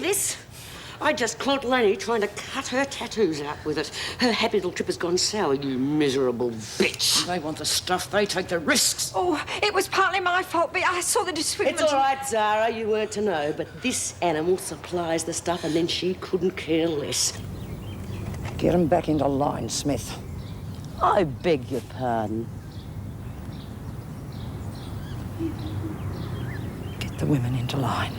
this? I just caught Lanny trying to cut her tattoos out with it. Her happy little trip has gone sour, you miserable bitch. They want the stuff, they take the risks. Oh, it was partly my fault, but I saw the disfigurement. It's all right, Zara, you weren't to know, but this animal supplies the stuff and then she couldn't care less. Get them back into line, Smith. I beg your pardon. Get the women into line.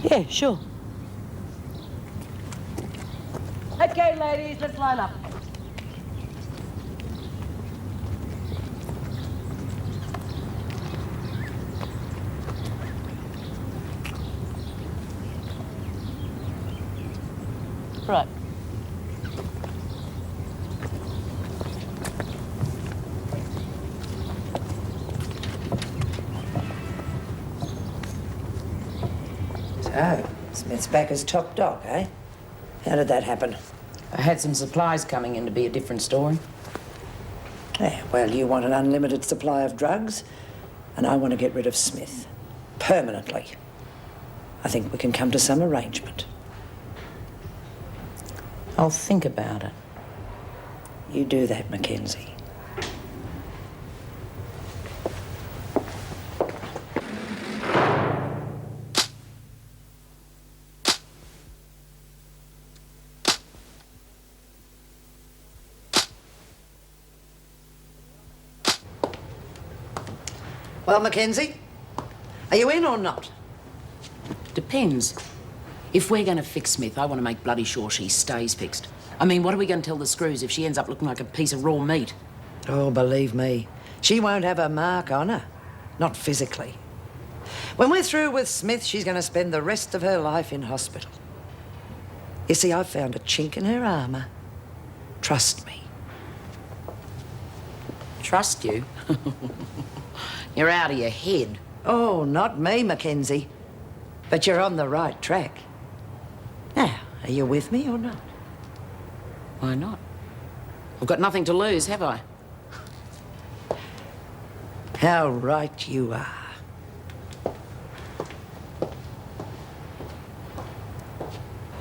Yeah, sure. Okay, ladies, let's line up. Right. So, Smith's back as top dog, eh? How did that happen? I had some supplies coming in to be a different story. Yeah, well, you want an unlimited supply of drugs, and I want to get rid of Smith. Permanently. I think we can come to some arrangement. I'll think about it. You do that, Mackenzie. Well, Mackenzie, are you in or not? Depends. If we're going to fix Smith, I want to make bloody sure she stays fixed. I mean, what are we going to tell the screws if she ends up looking like a piece of raw meat? Oh, believe me, she won't have a mark on her. Not physically. When we're through with Smith, she's going to spend the rest of her life in hospital. You see, I've found a chink in her armour. Trust me. Trust you? You're out of your head. Oh, not me, Mackenzie. But you're on the right track. Now, are you with me or not? Why not? I've got nothing to lose, have I? How right you are.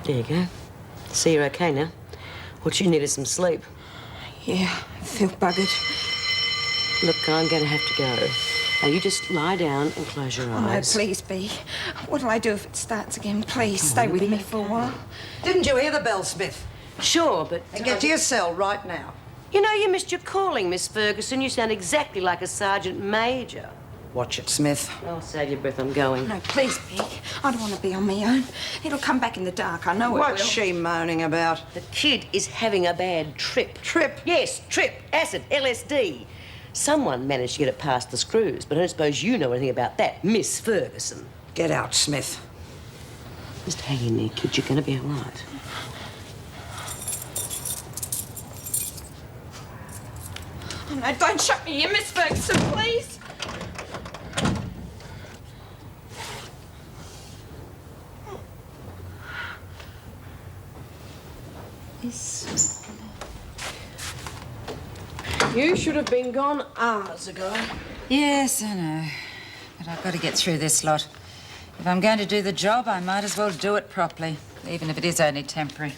There you go. See, you're okay now. What you need is some sleep. Yeah, I feel buggered. Look, I'm going to have to go. Now, you just lie down and close your Oh, no, eyes. please, Bea. What'll I do if it starts again? Please, stay with me for a while. Didn't you hear the bell, Smith? Sure, but... And get to your cell right now. You know, you missed your calling, Miss Ferguson. You sound exactly like a sergeant major. Watch it, Smith. Oh, save your breath. I'm going. No, please, Bea. I don't want to be on my own. It'll come back in the dark. I know it will. What's she moaning about? The kid is having a bad trip. Trip? Yes, trip. Acid. LSD. Someone managed to get it past the screws, but I don't suppose you know anything about that, Miss Ferguson. Get out, Smith. Just hang in there, kid. You're going to be all right. Oh, no, don't shut me in, Miss Ferguson, please. You should have been gone hours ago. Yes, I know. But I've got to get through this lot. If I'm going to do the job, I might as well do it properly, even if it is only temporary.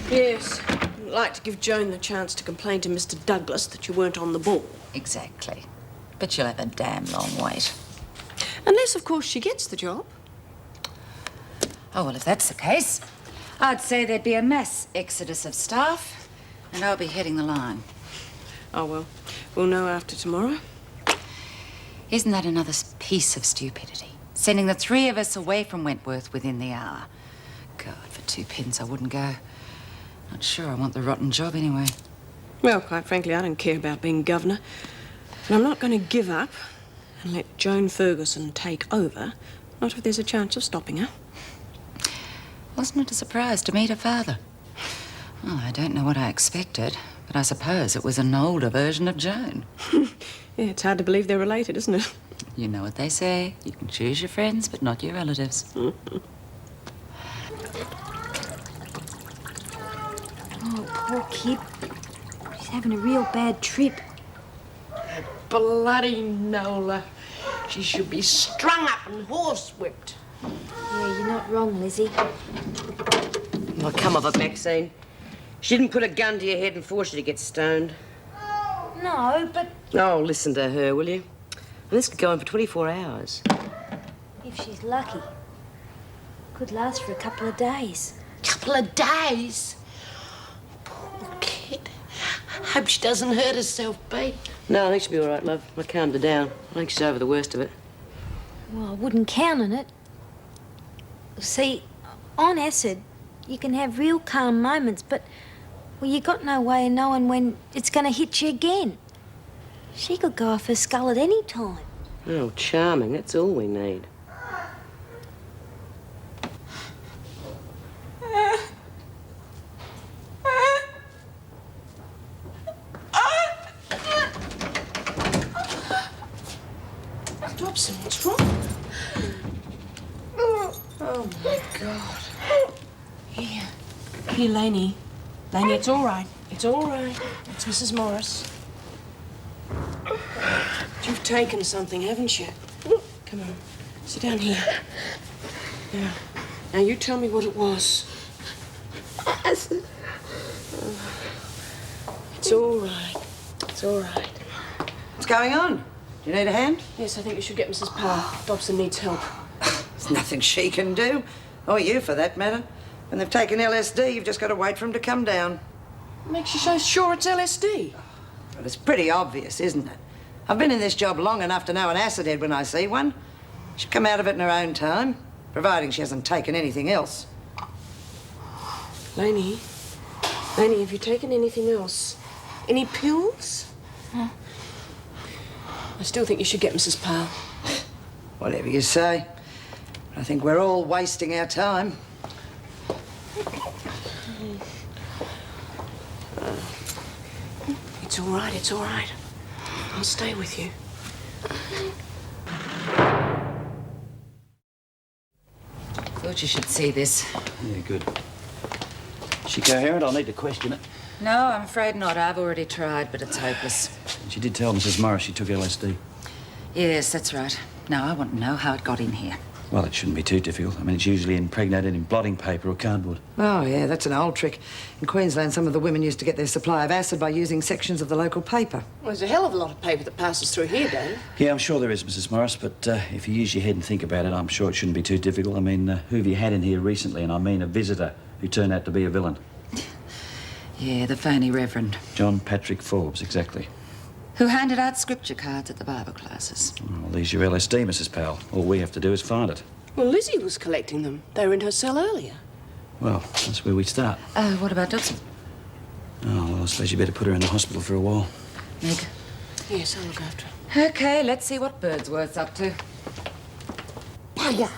Yes. I'd like to give Joan the chance to complain to Mr. Douglas that you weren't on the ball. Exactly. But you'll have a damn long wait. Unless, of course, she gets the job. Oh, well, if that's the case, I'd say there'd be a mass exodus of staff, and I'll be heading the line. Oh, well, we'll know after tomorrow. Isn't that another piece of stupidity? Sending the three of us away from Wentworth within the hour. God, for 2 pence I wouldn't go. Not sure I want the rotten job anyway. Well, quite frankly, I don't care about being governor. But I'm not going to give up and let Joan Ferguson take over. Not if there's a chance of stopping her. Wasn't it a surprise to meet her father? Well, I don't know what I expected, but I suppose it was an older version of Joan. Yeah, it's hard to believe they're related, isn't it? You know what they say. You can choose your friends, but not your relatives. Oh, poor kid. He's having a real bad trip. Bloody Nola. She should be strung up and horsewhipped. Yeah, you're not wrong, Lizzie. Well, come of it, Maxine. She didn't put a gun to your head and force you to get stoned. No, but Oh, listen to her, will you? This could go on for 24 hours. if she's lucky, could last for a couple of days. Couple of days. Poor kid. Hope she doesn't hurt herself, babe. No, I think she'll be all right, love. I calmed her down. I think she's over the worst of it. Well, I wouldn't count on it. See, on acid, you can have real calm moments, but, well, you got no way of knowing when it's going to hit you again. She could go off her skull at any time. Oh, charming. That's all we need. Dobson, what's wrong? Oh, my God. Here, Lainey. Lainey, it's all right. It's all right. It's Mrs. Morris. You've taken something, haven't you? Come on. Sit down here. Now, you tell me what it was. It's all right. It's all right. What's going on? Do you need a hand? Yes, I think you should get Mrs. Powell. Dobson needs help. There's nothing she can do. Or you, for that matter. When they've taken LSD, you've just got to wait for them to come down. What makes you so sure it's LSD? But it's pretty obvious, isn't it? I've been in this job long enough to know an acid head when I see one. She'll come out of it in her own time, providing she hasn't taken anything else. Lainey, have you taken anything else? Any pills? I still think you should get Mrs. Powell. Whatever you say. I think we're all wasting our time. It's all right, it's all right. I'll stay with you. Thought you should see this. Yeah, good. Is she coherent? I'll need to question it. No, I'm afraid not. I've already tried, but it's hopeless. She did tell Mrs. Morris she took LSD. Yes, that's right. Now, I want to know how it got in here. Well, it shouldn't be too difficult. I mean, it's usually impregnated in blotting paper or cardboard. Oh, yeah, that's an old trick. In Queensland, some of the women used to get their supply of acid by using sections of the local paper. Well, there's a hell of a lot of paper that passes through here, Dave. Yeah, I'm sure there is, Mrs. Morris, but if you use your head and think about it, I'm sure it shouldn't be too difficult. I mean, who have you had in here recently? And I mean a visitor who turned out to be a villain. Yeah, the phony reverend. John Patrick Forbes, exactly. Who handed out scripture cards at the Bible classes. Well, there's your LSD, Mrs. Powell. All we have to do is find it. Well, Lizzie was collecting them. They were in her cell earlier. Well, that's where we start. What about Dobson? Oh, well, I suppose you better put her in the hospital for a while. Meg? Yes, I'll look after her. Okay, let's see what Birdsworth's up to. Bugger!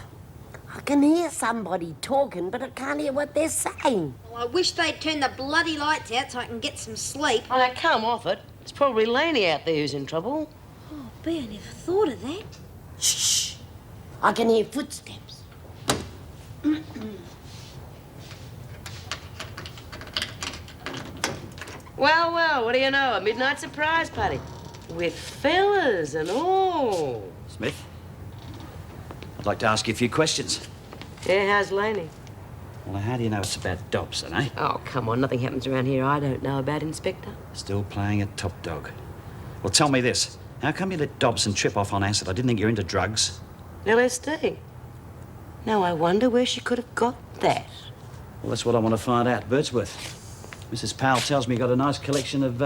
I can hear somebody talking, but I can't hear what they're saying. Well, I wish they'd turn the bloody lights out so I can get some sleep. Oh, now, come off it. It's probably Laney out there who's in trouble. Oh, B, I never thought of that. Shh! I can hear footsteps. Well, well, what do you know? A midnight surprise party. With fellas and all. Smith? I'd like to ask you a few questions. Yeah, how's Laney? Well, now, how do you know it's about Dobson, eh? Oh, come on. Nothing happens around here I don't know about, Inspector. Still playing at top dog. Well, tell me this. How come you let Dobson trip off on acid? I didn't think you were into drugs. LSD. Now, I wonder where she could have got that. Well, that's what I want to find out. Birdsworth. Mrs. Powell tells me you got a nice collection of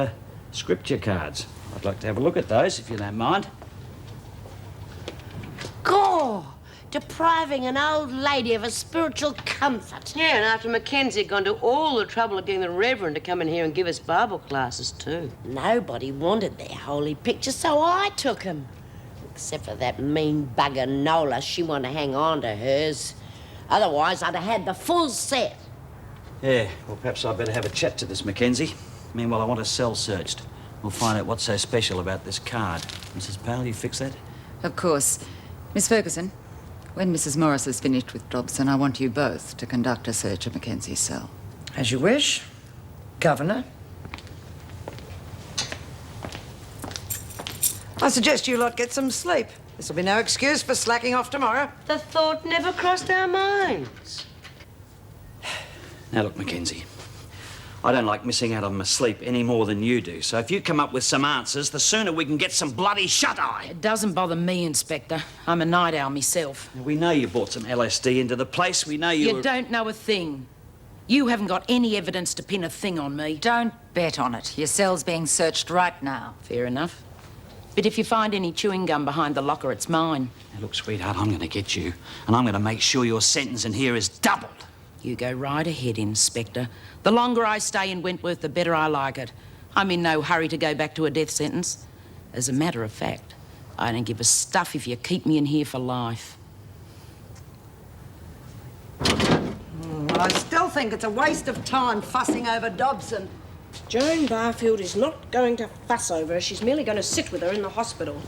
scripture cards. I'd like to have a look at those, if you don't mind. Gore! Depriving an old lady of a spiritual comfort. Yeah, and after Mackenzie had gone to all the trouble of getting the Reverend to come in here and give us Bible classes, too. Nobody wanted their holy picture, so I took 'em. Except for that mean bugger Nola. She wanted to hang on to hers. Otherwise, I'd have had the full set. Yeah, well, perhaps I'd better have a chat to this Mackenzie. Meanwhile, I want a cell searched. We'll find out what's so special about this card. Mrs. Powell, you fix that? Of course. Miss Ferguson, when Mrs. Morris has finished with Dobson, I want you both to conduct a search of Mackenzie's cell. As you wish, Governor. I suggest you lot get some sleep. This'll be no excuse for slacking off tomorrow. The thought never crossed our minds. Now, look, Mackenzie. I don't like missing out on my sleep any more than you do. So if you come up with some answers, the sooner we can get some bloody shut-eye. It doesn't bother me, Inspector. I'm a night owl myself. We know you brought some LSD into the place. We know You don't know a thing. You haven't got any evidence to pin a thing on me. Don't bet on it. Your cell's being searched right now. Fair enough. But if you find any chewing gum behind the locker, it's mine. Now, look, sweetheart, I'm going to get you, and I'm going to make sure your sentence in here is doubled. You go right ahead, Inspector. The longer I stay in Wentworth, the better I like it. I'm in no hurry to go back to a death sentence. As a matter of fact, I don't give a stuff if you keep me in here for life. Well, I still think it's a waste of time fussing over Dobson. Joan Barfield is not going to fuss over her. She's merely going to sit with her in the hospital.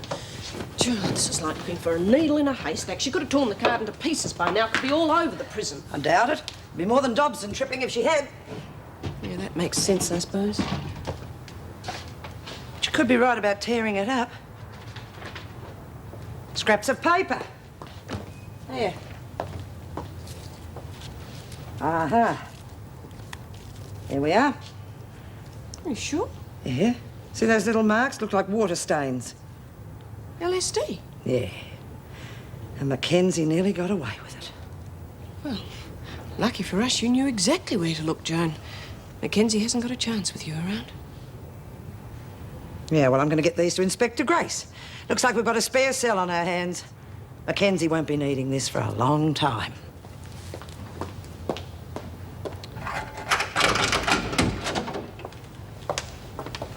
Gee, this is like looking for a needle in a haystack. She could have torn the card into pieces by now. It could be all over the prison. I doubt it. It'd be more than Dobson tripping if she had. Yeah, that makes sense, I suppose. She could be right about tearing it up. Scraps of paper. There. Aha. Here we are. Are you sure? Yeah. See those little marks? Look like water stains. LSD? Yeah. And Mackenzie nearly got away with it. Well, lucky for us, you knew exactly where to look, Joan. Mackenzie hasn't got a chance with you around. Yeah, well, I'm going to get these to Inspector Grace. Looks like we've got a spare cell on our hands. Mackenzie won't be needing this for a long time.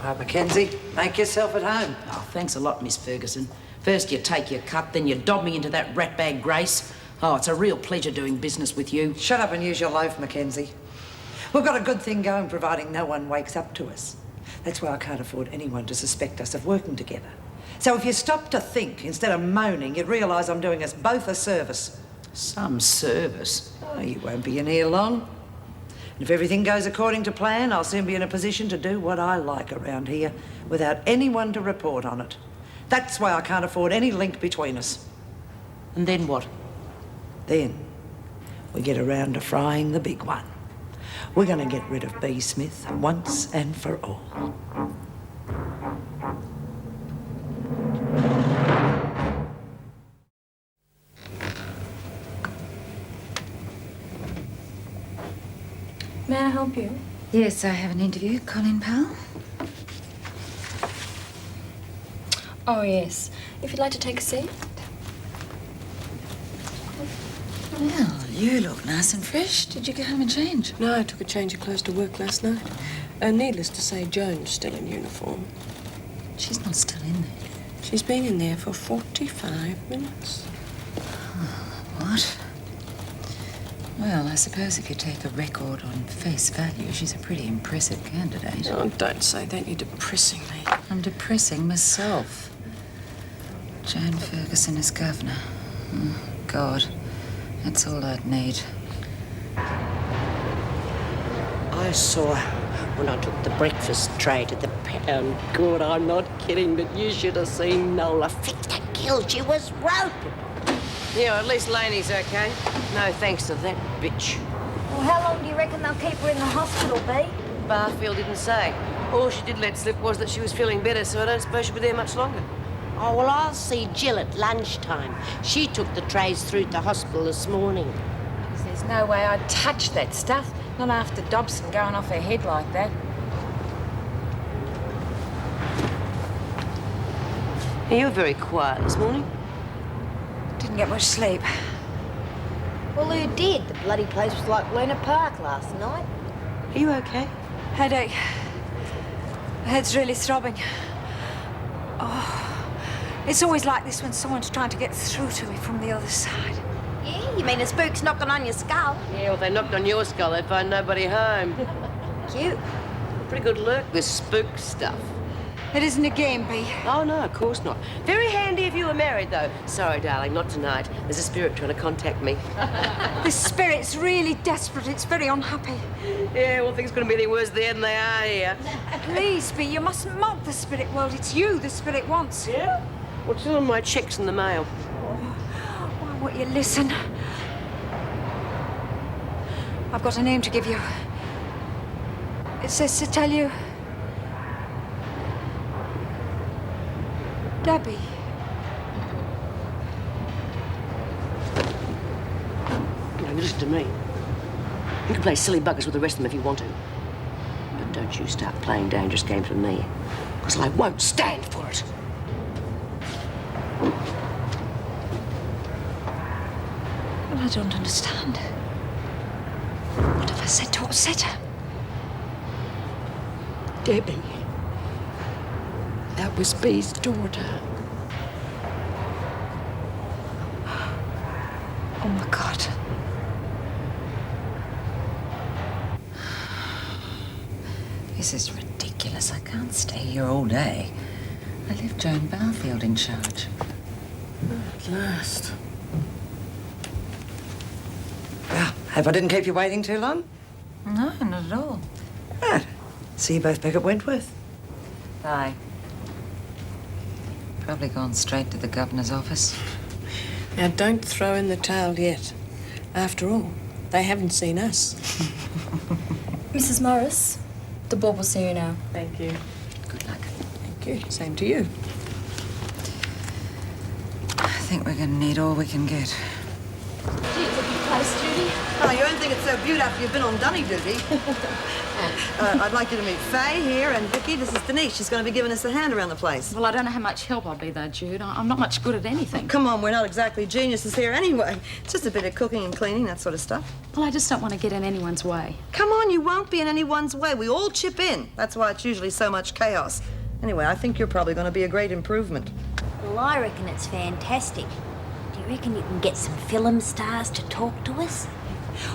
All right, Mackenzie, make yourself at home. Oh, thanks a lot, Miss Ferguson. First you take your cut, then you dob me into that ratbag Grace. Oh, it's a real pleasure doing business with you. Shut up and use your loaf, Mackenzie. We've got a good thing going, providing no one wakes up to us. That's why I can't afford anyone to suspect us of working together. So if you stop to think, instead of moaning, you'd realise I'm doing us both a service. Some service? Oh, you won't be in here long. And if everything goes according to plan, I'll soon be in a position to do what I like around here without anyone to report on it. That's why I can't afford any link between us. And then what? Then we get around to frying the big one. We're going to get rid of B. Smith once and for all. May I help you? Yes, I have an interview. Colin Powell. Oh, yes. If you'd like to take a seat. Well, you look nice and fresh. Did you go home and change? No, I took a change of clothes to work last night. Needless to say, Joan's still in uniform. She's not still in there. She's been in there for 45 minutes. What? Well, I suppose if you take a record on face value, she's a pretty impressive candidate. Oh, don't say that. You're depressing me. I'm depressing myself. Joan Ferguson as governor. Oh, God. That's all I'd need. I saw her when I took the breakfast tray to the pound. Good, I'm not kidding, but you should have seen Nola fit to kill. She was roped. Yeah, at least Laney's okay. No thanks to that bitch. Well, how long do you reckon they'll keep her in the hospital, B? Barfield didn't say. All she did let slip was that she was feeling better, so I don't suppose she'll be there much longer. Oh, well, I'll see Jill at lunchtime. She took the trays through to hospital this morning. There's no way I'd touch that stuff. Not after Dobson going off her head like that. You were very quiet this morning. Didn't get much sleep. Well, who did? The bloody place was like Luna Park last night. Are you okay? Headache. My head's really throbbing. Oh, it's always like this when someone's trying to get through to me from the other side. Yeah, you mean a spook's knocking on your skull? Yeah, well, if they knocked on your skull, they'd find nobody home. Cute. Pretty good lurk, this spook stuff. It isn't a game, Bee. Oh, no, of course not. Very handy if you were married, though. Sorry, darling, not tonight. There's a spirit trying to contact me. This spirit's really desperate. It's very unhappy. Yeah, well, things couldn't be any worse there than they are here. Please, Bee, you mustn't mock the spirit world. It's you the spirit wants. Yeah? What's on my checks in the mail? Why won't you listen? I've got a name to give you. It says to tell you... Debbie. Now, you listen to me. You can play silly buggers with the rest of them if you want to. But don't you start playing dangerous games with me, because I won't stand for it. Well, I don't understand. What have I said to upset her? Debbie. That was Bee's daughter. Oh, my God. This is ridiculous. I can't stay here all day. I left Joan Barfield in charge. At last. Well, hope I didn't keep you waiting too long. No, not at all. Right. See you both back at Wentworth. Bye. Probably gone straight to the governor's office. Now, don't throw in the towel yet. After all, they haven't seen us. Mrs. Morris, the board will see you now. Thank you. Good luck. Thank you. Same to you. I think we're going to need all we can get. Oh, you don't think it's so beautiful after you've been on dunny duty. I'd like you to meet Faye here, and Vicky, this is Denise. She's going to be giving us a hand around the place. Well, I don't know how much help I'll be, though, Jude. I'm not much good at anything. Come on, we're not exactly geniuses here anyway. It's just a bit of cooking and cleaning, that sort of stuff. Well, I just don't want to get in anyone's way. Come on, you won't be in anyone's way. We all chip in. That's why it's usually so much chaos. Anyway, I think you're probably going to be a great improvement. Well, I reckon it's fantastic. Do you reckon you can get some film stars to talk to us?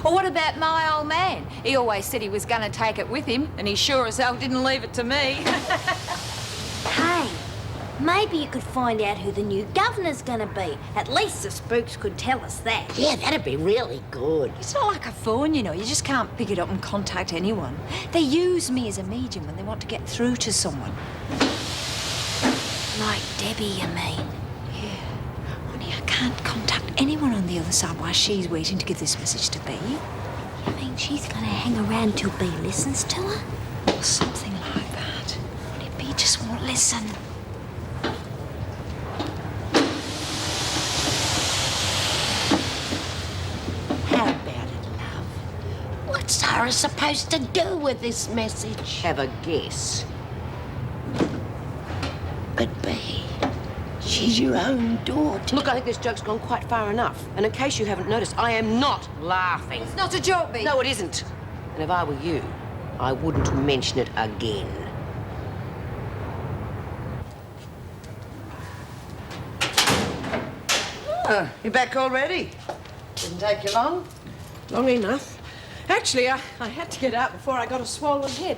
Well, what about my old man? He always said he was going to take it with him, and he sure as hell didn't leave it to me. Hey, maybe you could find out who the new governor's gonna be. At least the spooks could tell us that. Yeah, that'd be really good. It's not like a phone, you know. You just can't pick it up and contact anyone. They use me as a medium when they want to get through to someone. Like Debbie, you mean? Yeah. Only I can't contact anyone on the other side while she's waiting to give this message to Bee. You mean she's gonna hang around till Bee listens to her? Or something like that. Only Bee just won't listen. How about it, love? What's Sarah supposed to do with this message? Have a guess. But Bee, she's your own daughter. Look, I think this joke's gone quite far enough. And in case you haven't noticed, I am not laughing. It's not a joke, Bee. No, it isn't. And if I were you, I wouldn't mention it again. Oh, you back already? Didn't take you long. Long enough. Actually, I had to get out before I got a swollen head.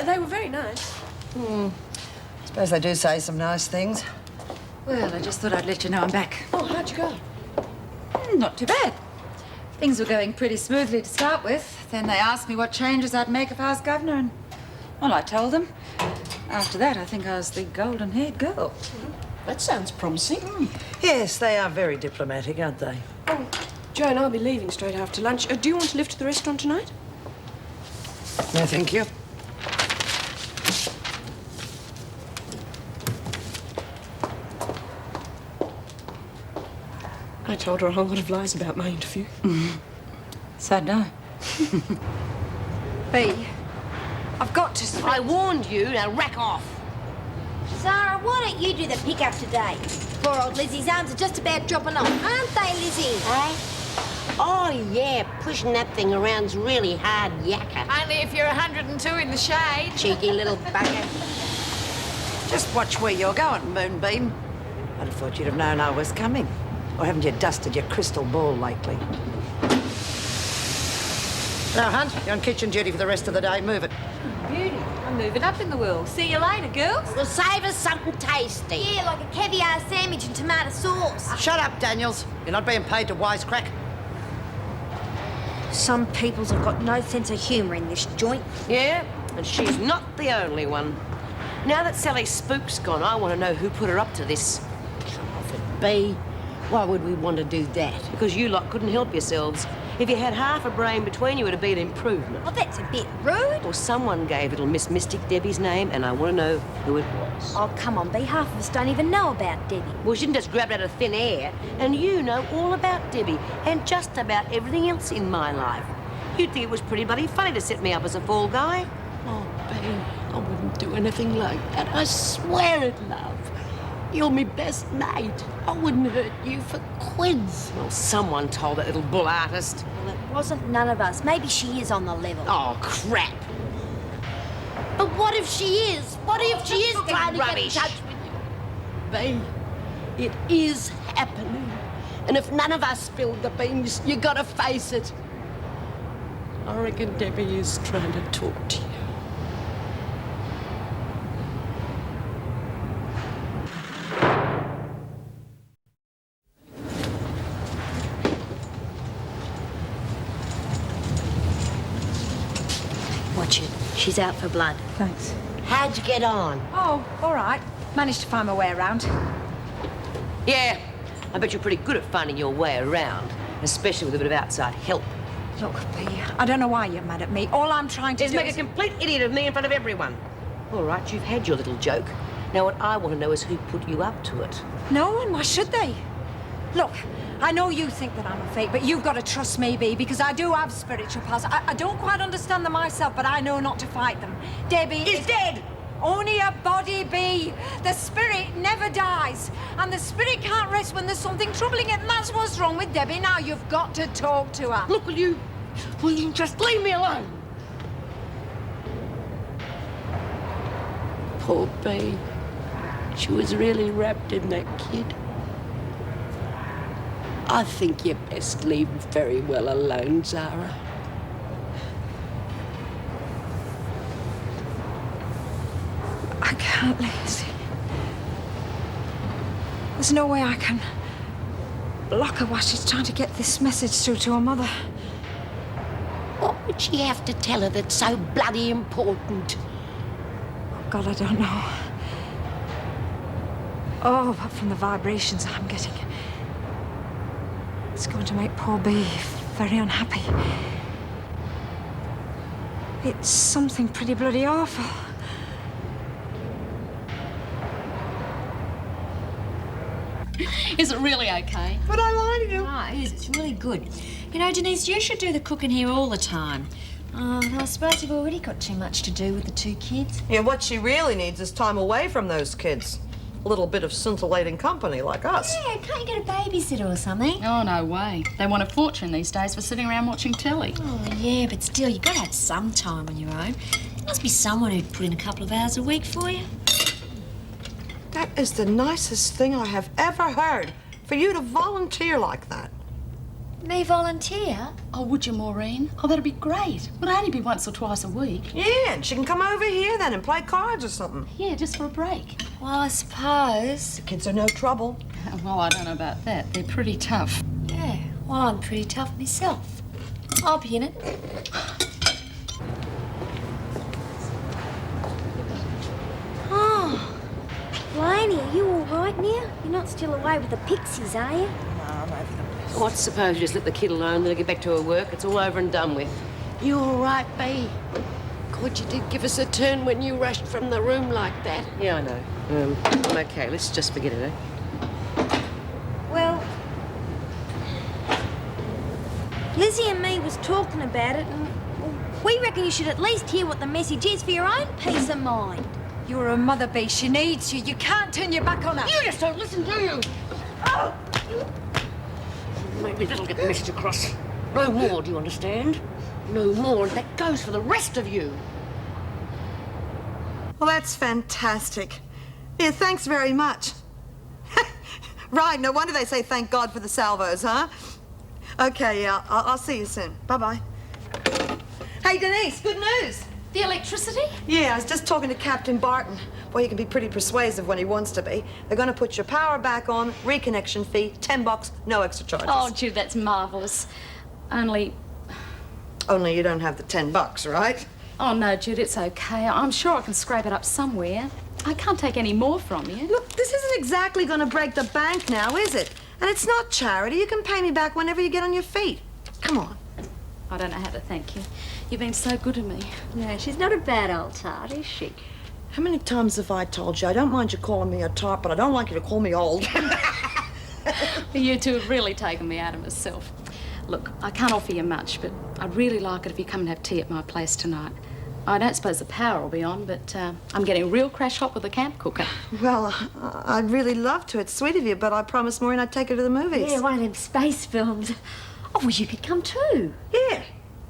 They were very nice. Suppose they do say some nice things. Well, I just thought I'd let you know I'm back. Oh, how'd you go? Not too bad. Things were going pretty smoothly to start with. Then they asked me what changes I'd make if I was governor, and, well, I told them. After that, I think I was the golden-haired girl. That sounds promising. Yes, they are very diplomatic, aren't they? Oh, Joan, I'll be leaving straight after lunch. Do you want to lift to the restaurant tonight? No, thank you. I told her a whole lot of lies about my interview. So no. Bee, I've got to speak. I warned you, now rack off. Sarah, why don't you do the pickup today? Poor old Lizzie's arms are just about dropping off, aren't they, Lizzie? Eh? Oh, yeah, pushing that thing around's really hard yakka. Only if you're 102 in the shade. Cheeky little bugger. Just watch where you're going, Moonbeam. I'd have thought you'd have known I was coming. Or haven't you dusted your crystal ball lately? Now, Hunt, you're on kitchen duty for the rest of the day. Move it. Beauty. I'm moving up in the world. See you later, girls. Well, save us something tasty. Yeah, like a caviar sandwich and tomato sauce. Shut up, Daniels. You're not being paid to wisecrack. Some peoples have got no sense of humour in this joint. Yeah, and she's not the only one. Now that Sally Spook's gone, I want to know who put her up to this. Come off it, B. Why would we want to do that? Because you lot couldn't help yourselves. If you had half a brain between you, it'd be an improvement. Oh, that's a bit rude. Or someone gave little Miss Mystic Debbie's name, and I want to know who it was. Oh, come on, B. Half of us don't even know about Debbie. Well, she didn't just grab it out of thin air. And you know all about Debbie, and just about everything else in my life. You'd think it was pretty bloody funny to set me up as a fall guy. Oh, B, I wouldn't do anything like that. I swear it, love. You're my best mate. I wouldn't hurt you for quids. Well, someone told that little bull artist. Well, it wasn't none of us. Maybe she is on the level. Oh, crap. But what if she is? What if she is trying to get in rubbish. touch with you? B, it is happening. And if none of us spilled the beans, you gotta face it. I reckon Debbie is trying to talk to you. Watch it. She's out for blood. Thanks. How'd you get on? Oh, all right. Managed to find my way around. Yeah, I bet you're pretty good at finding your way around, especially with a bit of outside help. Look, B, I don't know why you're mad at me. All I'm trying to Is do make a complete idiot of me in front of everyone. All right, you've had your little joke. Now what I want to know is who put you up to it. No one. Why should they? Look, I know you think that I'm a fake, but you've got to trust me, B, because I do have spiritual powers. I don't quite understand them myself, but I know not to fight them. Debbie Is dead! Only a body, B. The spirit never dies. And the spirit can't rest when there's something troubling it. And that's what's wrong with Debbie. Now you've got to talk to her. Look, will you just leave me alone? Poor B. She was really wrapped in that kid. I think you best leave very well alone, Zara. I can't, Lizzie. There's no way I can block her while she's trying to get this message through to her mother. What would she have to tell her that's so bloody important? Oh, God, I don't know. Oh, but from the vibrations I'm getting, it's going to make poor B very unhappy. It's something pretty bloody awful. Is it really okay? Would I lie to you? Ah, it is. It's really good. You know, Denise, you should do the cooking here all the time. Oh, I suppose you've already got too much to do with the two kids. Yeah, what she really needs is time away from those kids. A little bit of scintillating company like us. Yeah, can't you get a babysitter or something? Oh, no way. They want a fortune these days for sitting around watching telly. Oh, yeah, but still, you've got to have some time on your own. There must be someone who'd put in a couple of hours a week for you. That is the nicest thing I have ever heard. For you to volunteer like that. Me volunteer? Oh, would you, Maureen? Oh, that'd be great. Would only be once or twice a week. Yeah, and she can come over here then and play cards or something. Yeah, just for a break. Well, I suppose. The kids are no trouble. Well, I don't know about that. They're pretty tough. Yeah, well, I'm pretty tough myself. I'll be in it. Oh, Blaney, are you all right now? You're not still away with the pixies, are you? Oh, I suppose you just let the kid alone, let her get back to her work. It's all over and done with. You all right, B? God, you did give us a turn when you rushed from the room like that. Yeah, I know. I'm okay. Let's just forget it, eh? Well, Lizzie and me was talking about it, and we reckon you should at least hear what the message is for your own peace of mind. You're a mother, B. She needs you. You can't turn your back on her. You just don't listen, do you? Oh! Maybe that'll get the message across. No more, do you understand? No more, and that goes for the rest of you. Well, that's fantastic. Yeah, thanks very much. Right, no wonder they say thank God for the salvos, huh? Okay, yeah, I'll see you soon. Bye-bye. Hey, Denise, good news. The electricity? Yeah, I was just talking to Captain Barton. Boy, he can be pretty persuasive when he wants to be. They're going to put your power back on, reconnection fee, $10, no extra charges. Oh, Jude, that's marvellous. Only you don't have the $10, right? Oh, no, Jude, it's okay. I'm sure I can scrape it up somewhere. I can't take any more from you. Look, this isn't exactly going to break the bank now, is it? And it's not charity. You can pay me back whenever you get on your feet. Come on. I don't know how to thank you. You've been so good to me. No, she's not a bad old tart, is she? How many times have I told you I don't mind you calling me a tart, but I don't like you to call me old? You two have really taken me out of myself. Look, I can't offer you much, but I'd really like it if you come and have tea at my place tonight. I don't suppose the power will be on, but I'm getting real crash hot with the camp cooker. Well, I'd really love to. It's sweet of you, but I promised Maureen I'd take her to the movies. Yeah, one of them space films. Oh, well, you could come too. Yeah.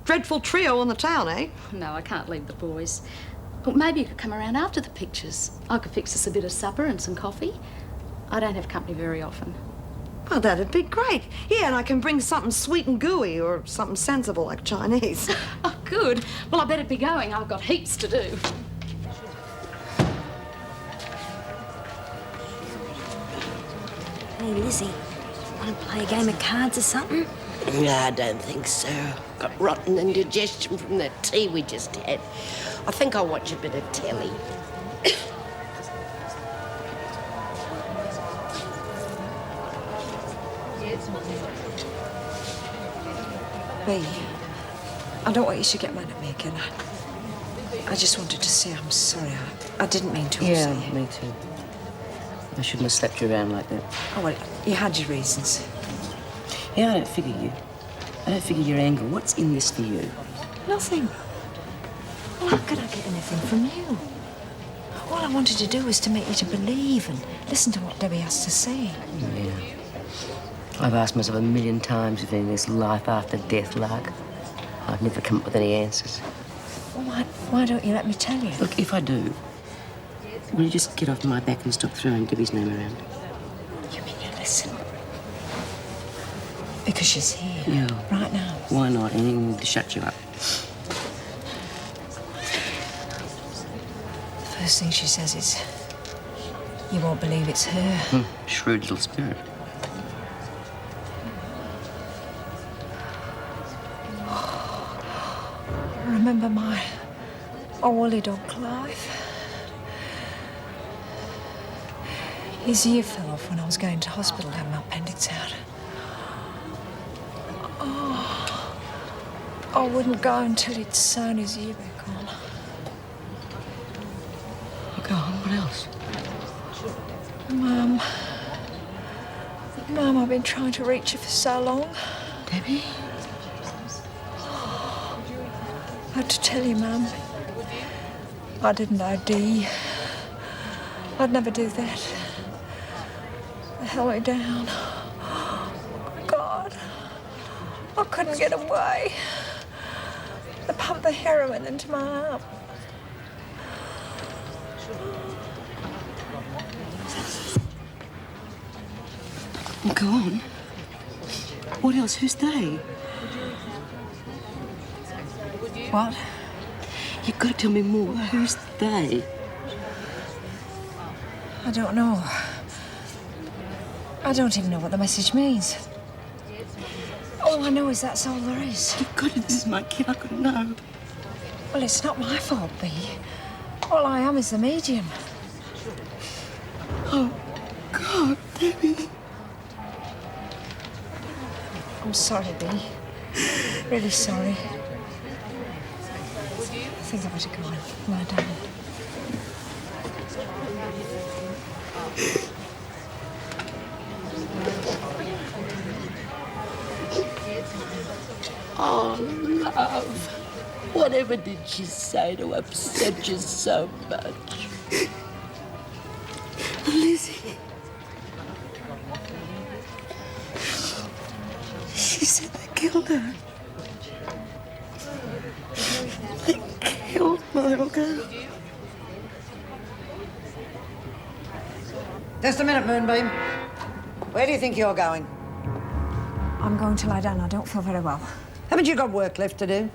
Dreadful trio on the town, eh? No, I can't leave the boys. Well, maybe you could come around after the pictures. I could fix us a bit of supper and some coffee. I don't have company very often. Well, that'd be great. Yeah, and I can bring something sweet and gooey or something sensible like Chinese. Oh, good. Well, I better be going. I've got heaps to do. Hey, Lizzie, want to play a game of cards or something? No, I don't think so. Got rotten indigestion from that tea we just had. I think I'll watch a bit of telly. B, I don't want you to get mad at me again. I just wanted to say I'm sorry. I didn't mean to upset you. Me too. I shouldn't have slapped you around like that. Oh, well, you had your reasons. Yeah, I don't figure you. I don't figure your anger. What's in this for you? Nothing. Well, how could I get anything from you? All I wanted to do was to make you to believe and listen to what Debbie has to say. Yeah. I've asked myself 1,000,000 times if in this life after death like. I've never come up with any answers. Well, why don't you let me tell you? Look, if I do, will you just get off my back and stop throwing Debbie's name around? You mean you listen? Because she's here. Yeah. Right now. Why not? Anything to shut you up. The first thing she says is, you won't believe it's her. Shrewd little spirit. I remember my woolly dog, Clive. His ear fell off when I was going to hospital to have my appendix out. Oh, I wouldn't go until he'd sewn his ear back on. Go on, what else? Mum, I've been trying to reach you for so long. Debbie? I have to tell you, Mum. I didn't OD. I'd never do that. They held me down. God, I couldn't get away. They pumped the heroin into my arm. Well, go on. What else? Who's they? What? You've got to tell me more. Who's they? I don't know. I don't even know what the message means. All I know is that's all there is. You've got to. This is my kid. I couldn't know. Well, it's not my fault, B. All I am is the medium. Oh, God, Debbie. I'm sorry, B. Really sorry. I think I better go and lie down. Oh, love. Whatever did she say to upset you so much? Lizzie. She said they killed her. They killed my little girl. Just a minute, Moonbeam. Where do you think you're going? I'm going to lie down. I don't feel very well. Haven't you got work left to do?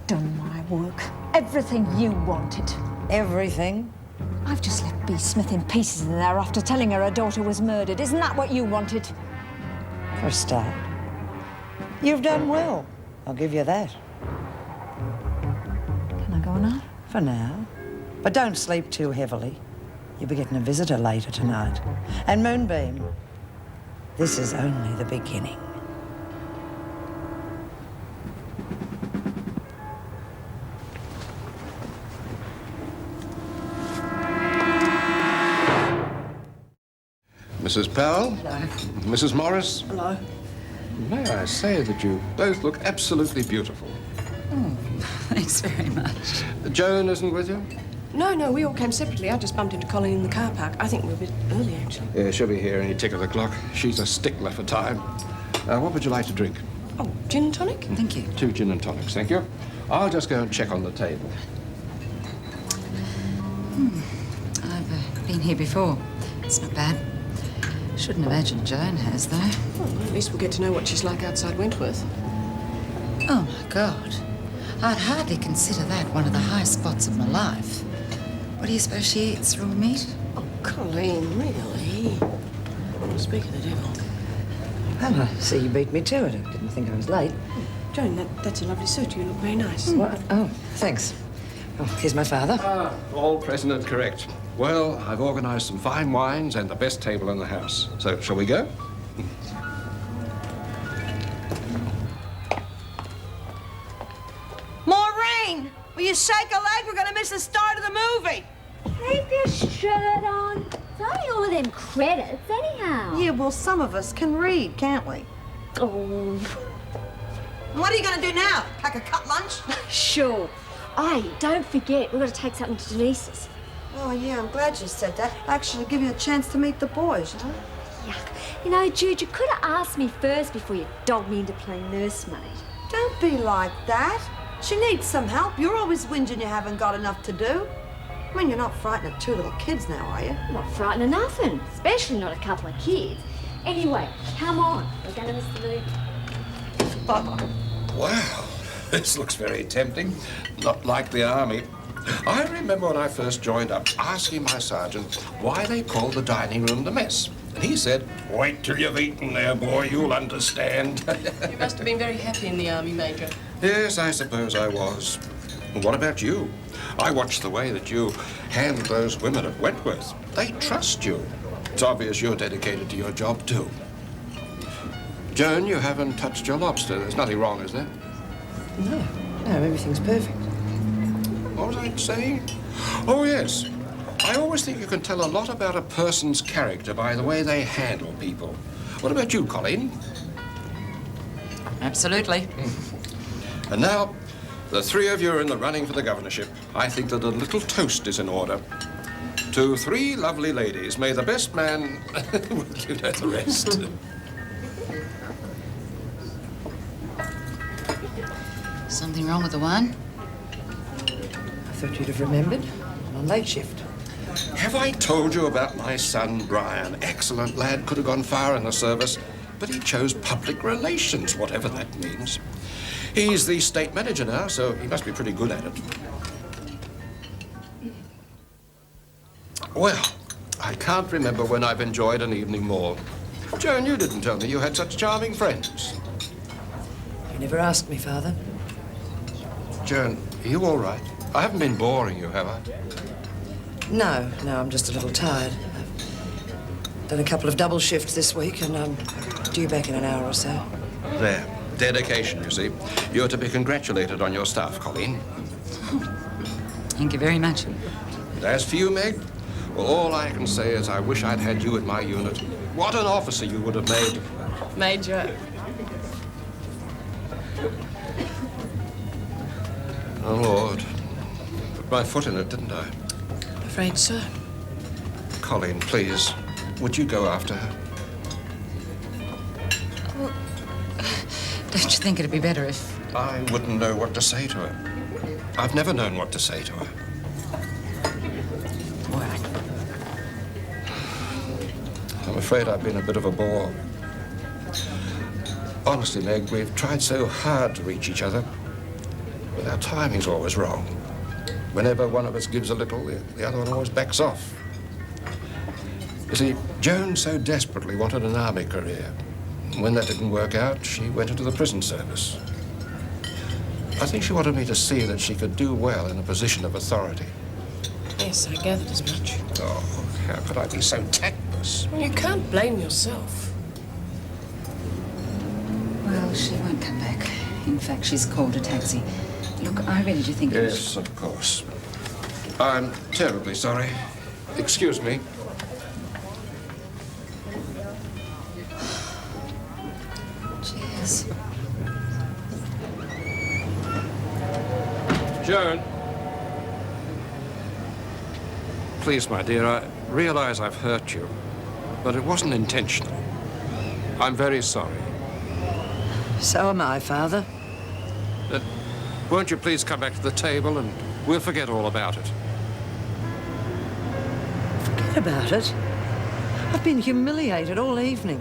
done my work. Everything you wanted. Everything? I've just left Bea Smith in pieces in there after telling her daughter was murdered. Isn't that what you wanted? For a start. You've done well. I'll give you that. Can I go now? For now. But don't sleep too heavily. You'll be getting a visitor later tonight. And Moonbeam, this is only the beginning. Mrs. Powell? Hello. Mrs. Morris? Hello. May I say that you both look absolutely beautiful. Oh, thanks very much. Joan isn't with you? No, we all came separately. I just bumped into Colleen in the car park. I think we're a bit early, actually. Yeah, she'll be here any tick of the clock. She's a stickler for time. What would you like to drink? Oh, gin and tonic? Thank you. 2 gin and tonics, thank you. I'll just go and check on the table. I've been here before. It's not bad. Shouldn't imagine Joan has, though. Well, at least we'll get to know what she's like outside Wentworth. Oh, my God. I'd hardly consider that one of the high spots of my life. What do you suppose she eats, raw meat? Oh, Colleen, really? Well, speak of the devil. Well, I see you beat me to it. I didn't think I was late. Joan, that's a lovely suit. You look very nice. What? Oh, thanks. Oh, here's my father. All present and correct. Well, I've organised some fine wines and the best table in the house. So, shall we go? Maureen, will you shake a leg? We're going to miss the start of the movie. Keep your shirt on. It's only all of them credits, anyhow. Yeah, well, some of us can read, can't we? Oh. What are you going to do now? Pack a cut lunch? Sure. Hey, don't forget, we've got to take something to Denise's. Oh, yeah, I'm glad you said that. Actually, give you a chance to meet the boys, you know? Yuck. You know, Jude, you could have asked me first before you dogged me into playing nursemaid. Don't be like that. She needs some help. You're always whinging you haven't got enough to do. I mean, you're not frightened of 2 little kids now, are you? I'm not frightened of nothing, especially not a couple of kids. Anyway, come on. We're going to miss the movie. Bye-bye. Wow, this looks very tempting. Not like the army. I remember when I first joined up asking my sergeant why they called the dining room the mess. And he said, "Wait till you've eaten there, boy, you'll understand." You must have been very happy in the army, Major. Yes, I suppose I was. And what about you? I watched the way that you handled those women at Wentworth. They trust you. It's obvious you're dedicated to your job, too. Joan, you haven't touched your lobster. There's nothing wrong, is there? No, everything's perfect. What was I saying? Oh, yes. I always think you can tell a lot about a person's character by the way they handle people. What about you, Colleen? Absolutely. And now, the 3 of you are in the running for the governorship. I think that a little toast is in order. To 3 lovely ladies, may the best man... well, you know the rest. Something wrong with the wine? I thought you'd have remembered. I'm on late shift. Have I told you about my son, Brian? Excellent lad, could have gone far in the service, but he chose public relations, whatever that means. He's the state manager now, so he must be pretty good at it. Well, I can't remember when I've enjoyed an evening more. Joan, you didn't tell me you had such charming friends. You never asked me, Father. Joan, are you all right? I haven't been boring you, have I? No, I'm just a little tired. I've done a couple of double shifts this week, and I'm due back in an hour or so. There. Dedication, you see. You're to be congratulated on your staff, Colleen. Thank you very much. And as for you, Meg, well, all I can say is I wish I'd had you in my unit. What an officer you would have made. Major. Oh, Lord. Put my foot in it, didn't I? Afraid so. Colleen, please, would you go after her? Well, don't you think it'd be better if... I wouldn't know what to say to her. I've never known what to say to her. All right. I'm afraid I've been a bit of a bore. Honestly, Meg, we've tried so hard to reach each other. But our timing's always wrong. Whenever one of us gives a little, the other one always backs off. You see, Joan so desperately wanted an army career. And when that didn't work out, she went into the prison service. I think she wanted me to see that she could do well in a position of authority. Yes, I gathered as much. Oh, how could I be so tactless? Well, you can't blame yourself. Well, she won't come back. In fact, she's called a taxi. Look, I really do think... Yes, of course. I'm terribly sorry. Excuse me. Cheers. Joan. Please, my dear, I realize I've hurt you, but it wasn't intentional. I'm very sorry. So am I, Father. Won't you please come back to the table and we'll forget all about it? Forget about it? I've been humiliated all evening.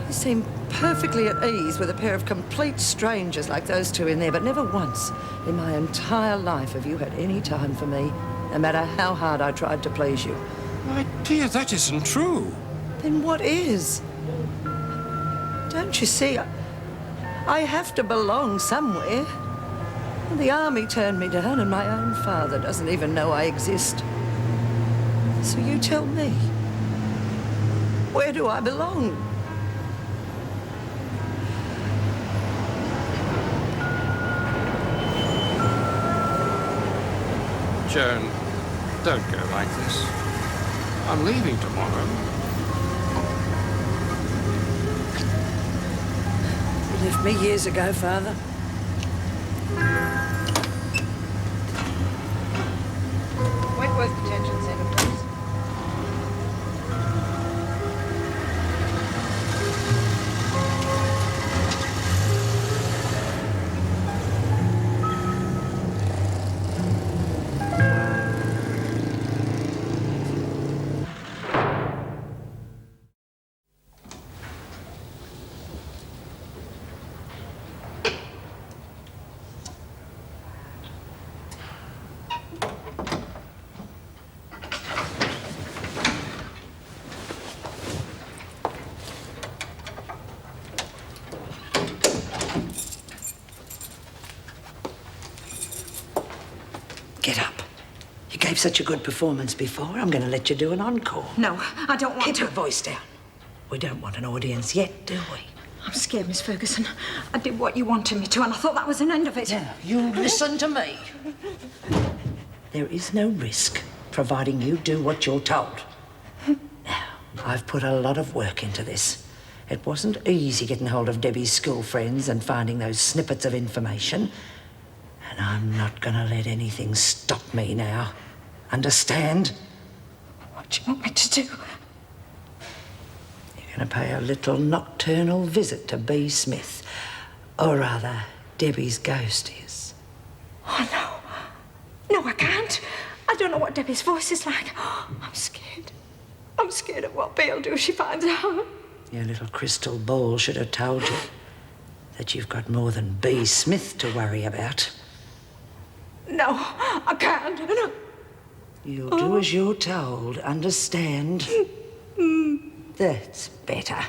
You seem perfectly at ease with a pair of complete strangers like those two in there, but never once in my entire life have you had any time for me, no matter how hard I tried to please you. My dear, that isn't true. Then what is? Don't you see? I have to belong somewhere. The army turned me down, and my own father doesn't even know I exist. So you tell me, where do I belong? Joan, don't go like this. I'm leaving tomorrow. You left me years ago, Father. Wentworth Detention Centre, please. Get up. You gave such a good performance before. I'm going to let you do an encore. No, I don't want Keep to. your voice down. We don't want an audience yet, do we? I'm scared, Miss Ferguson. I did what you wanted me to, and I thought that was an end of it. Now, you listen to me. There is no risk, providing you do what you're told. Now, I've put a lot of work into this. It wasn't easy getting hold of Debbie's school friends and finding those snippets of information. And I'm not going to let anything stop me now. Understand? What do you want me to do? You're going to pay a little nocturnal visit to B. Smith. Or rather, Debbie's ghost is. Oh, no. No, I can't. I don't know what Debbie's voice is like. Oh, I'm scared. I'm scared of what B'll do if she finds out. Your little crystal ball should have told you that you've got more than B. Smith to worry about. No, I can't. No. You'll do as you're told, understand? That's better.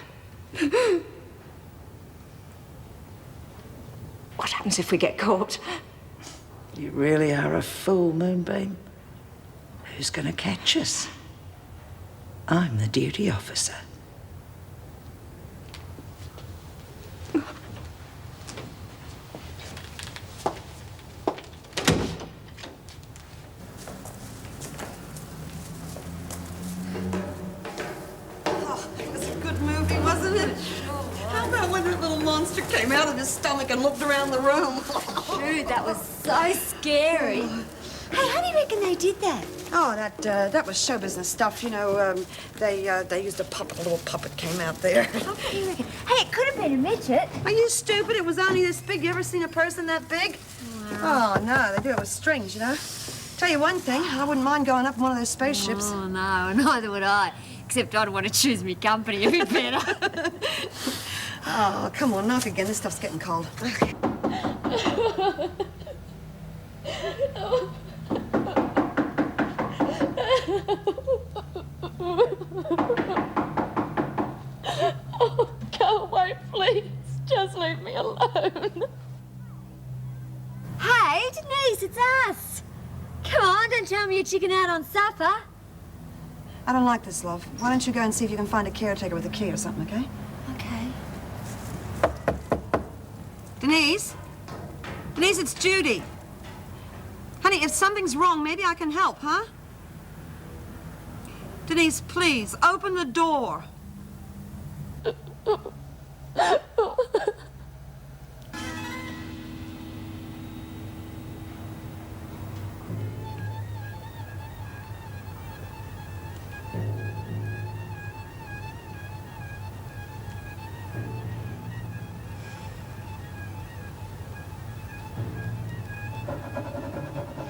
What happens if we get caught? You really are a fool, Moonbeam. Who's going to catch us? I'm the duty officer. Came out of his stomach and looked around the room. Dude, that was so scary. Hey, how do you reckon they did that? Oh, that was show business stuff. You know, they used a puppet. A little puppet came out there. What do you reckon? Hey, it could have been a midget. Are you stupid? It was only this big. You ever seen a person that big? Wow. Oh, no, they do it with strings, you know. Tell you one thing, I wouldn't mind going up in one of those spaceships. Oh, no, neither would I. Except I'd want to choose me company a bit better. Oh, come on, knock again. This stuff's getting cold. Oh, go away, please. Just leave me alone. Hey, Denise, it's us. Come on, don't tell me you're chicken out on supper. I don't like this, love. Why don't you go and see if you can find a caretaker with a key or something, okay? Okay. Denise? Denise, it's Judy. Honey, if something's wrong, maybe I can help, huh? Denise, please, open the door.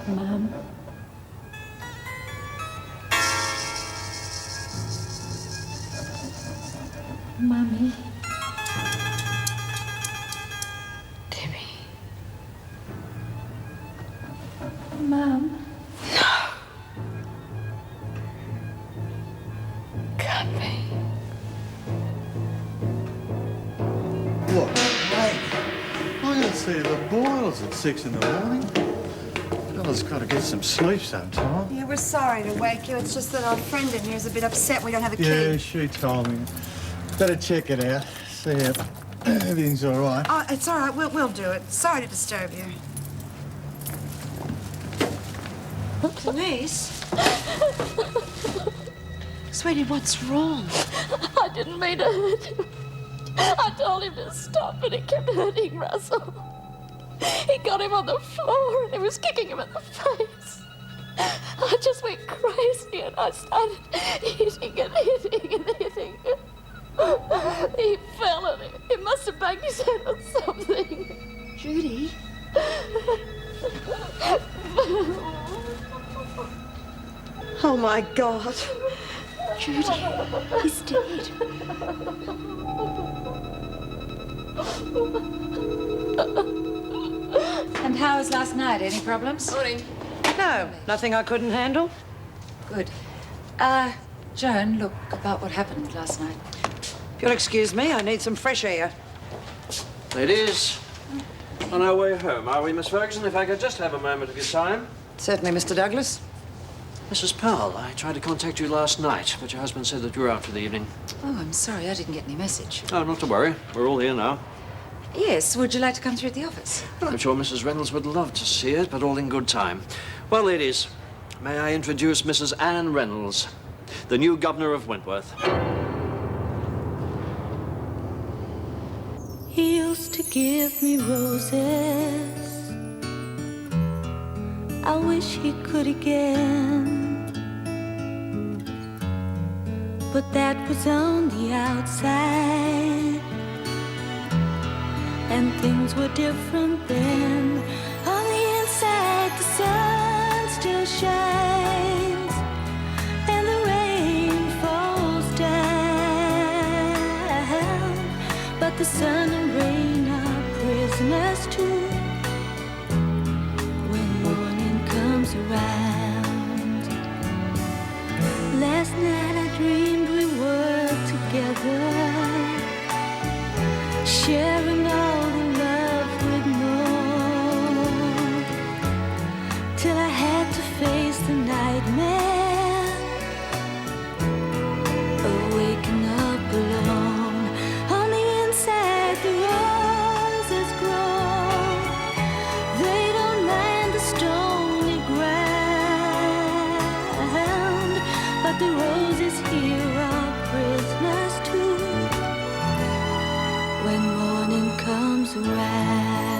Mum. Mummy. Debbie. Mum. Can't be. What? Mate, I gotta see the boils at 6 in the morning. Fella's got to get some sleep sometime. Yeah, we're sorry to wake you. It's just that our friend in here is a bit upset we don't have a key. Yeah, she told me. Better check it out. See if everything's all right. Oh, it's all right. We'll do it. Sorry to disturb you. Denise? Sweetie, what's wrong? I didn't mean to hurt him. I told him to stop, but he kept hurting Russell. He got him on the floor and he was kicking him in the face. I just went crazy and I started hitting and hitting and hitting. He fell and he must have banged his head on something. Judy? Oh, my God. Judy, he's dead. And how was last night? Any problems? Morning. No, nothing I couldn't handle. Good. Joan, look, about what happened last night. If you'll excuse me, I need some fresh air. Ladies, on our way home, are we, Miss Ferguson? If I could just have a moment of your time. Certainly, Mr. Douglas. Mrs. Powell, I tried to contact you last night, but your husband said that you were out for the evening. Oh, I'm sorry, I didn't get any message. Oh, not to worry. We're all here now. Yes, would you like to come through the office? Well, I'm sure Mrs. Reynolds would love to see it, but all in good time. Well, ladies, may I introduce Mrs. Anne Reynolds, the new governor of Wentworth. He used to give me roses. I wish he could again. But that was on the outside, and things were different then. On the inside, the sun still shines, and the rain falls down. But the sun and rain are prisoners too when morning comes around. Last night I dreamed we were together, sharing all the love we'd known, till I had to face the nightmare of waking up alone. On the inside, the roses grow. They don't mind the stony ground, but the roses here are prisoners too when morning comes around.